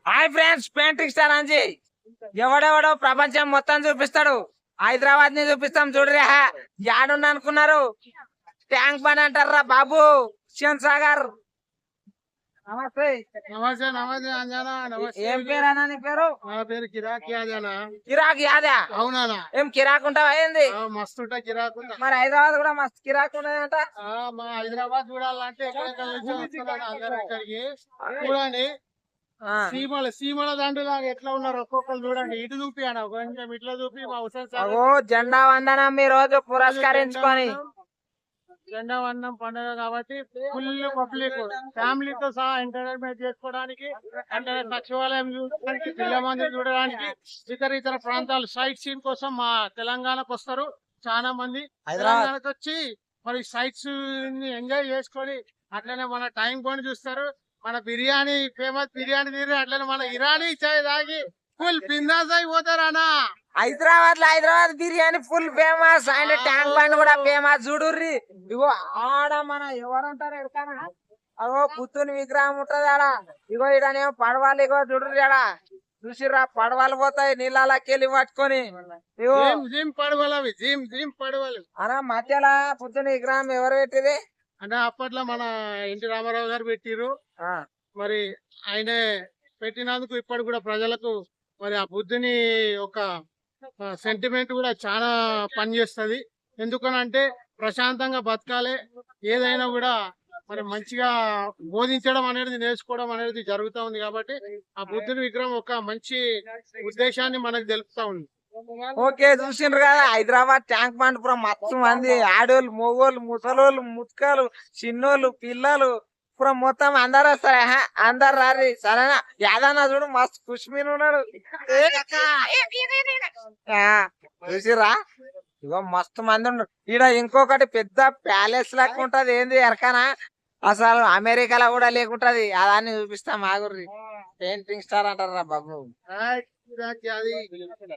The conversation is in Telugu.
Hi friends, painting star Anji ఎవడెవడో ప్రపంచం మొత్తం చూపిస్తాడు. హైదరాబాద్ ని చూపిస్తాం చూడరే. యాడున్నా అనుకున్నారు? ట్యాంక్ బండ్ అంటారా బాబు. శివన్ సాగర్. నమస్తే. నమస్తే నమస్తే అంజనా నమస్తే. ఏం పేరు అన్నా నీ పేరు? నా పేరు కిరాక్ యాదనా. కిరాక్ యాదా? అవునా? ఏం కిరాక్ ఉంటావా ఏంది? మస్తు ఉంటా కిరాక్ ఉంటా. మరి హైదరాబాద్ కూడా మస్తు కిరాక్ ఉన్నదంట. మా హైదరాబాద్ చూడాలంటే ఎక్కడెక్కడ నుంచి వస్తున్నారు అందరూ ఇక్కడికి. చూడండి సీమల దండులాగా ఎట్లా ఉన్నారు ఒక్కొక్కరు. చూడండి ఇటు చూపి అన్న కొంచెం ఇట్లా చూపి మా హుసేన్ సార్ ఓ జెండా వందనం ఈ రోజు పురస్కరించుకొని. జెండా వందనం పండుగ కాబట్టి ఫుల్ పబ్లిక్ ఫ్యామిలీతో సహా ఎంటర్టైన్మెంట్ చేసుకోవడానికి, అంటే సచివాలయం చూడడానికి, పిల్ల మందిని చూడడానికి, ఇతర ప్రాంతాలు సైట్ సీన్ కోసం మా తెలంగాణకు వస్తారు చాలా మంది. తెలంగాణకు వచ్చి మరి సైట్స్ ఎంజాయ్ చేసుకొని అట్లనే మన టైం కొని చూస్తారు. మన బిర్యానీ ఫేమస్ బిర్యానీ తిరిగి అట్లనే మన ఇరానీ చాయ్ తాగి ఫుల్ బిందాస్ అయిపోతారు అన్న. Hyderabad biryani full famous and tank bund కూడా ఫేమస్. చూడుర్రి ఇగో ఆడ మన ఎవరంటారు ఎడకానా, అగో పుత్తూని విగ్రహం ఉంటది ఆడ. ఇగో ఇడనేమో పడవలు, ఇగో చూడుర్రి ఆడ చూసిర్రా పడవలు పోతాయి నీళ్ళకెళ్ళి పట్టుకొని. ఇగో జిమ్ పడవలు అవి జిమ్ పడవలు అన్న మధ్యలో పుత్తూని విగ్రహం ఎవరు పెట్టింది అంటే అప్పట్లో మన ఎన్టీ రామారావు గారు పెట్టిరు. మరి ఆయన పెట్టినందుకు ఇప్పటి కూడా ప్రజలకు మరి ఆ బుద్ధుని ఒక సెంటిమెంట్ కూడా చాలా పనిచేస్తుంది. ఎందుకనంటే ప్రశాంతంగా బతకాలి, ఏదైనా కూడా మరి మంచిగా బోధించడం అనేది నేర్చుకోవడం అనేది జరుగుతూ ఉంది. కాబట్టి ఆ బుద్ధుని విగ్రహం ఒక మంచి ఉద్దేశాన్ని మనకు తెలుపుతా ఉంది. ఓకే చూసిండ్రు కదా, హైదరాబాద్ ట్యాంక్ బండ్ పురం మస్తు మంది ఆడోళ్ళు, మొగోళ్ళు, ముసలోళ్ళు, ముత్కాలు, చిన్నోళ్ళు, పిల్లలు పురం మొత్తం అందరు వస్తారు. అందరు రారి సరేనా. యాదన్న చూడు మస్తు ఖుష్మీన్ ఉన్నాడు. చూసిరా ఇగో మస్తు మంది ఉన్నారు ఈడ. ఇంకొకటి పెద్ద ప్యాలెస్ లాగా ఉంటది. ఏంది ఎరకనా, అసలు అమెరికాలో కూడా లేకుంటది. అదాన్ని చూపిస్తాం ఆగుర్రి. పెయింటింగ్ స్టార్ అంటారా బాబు.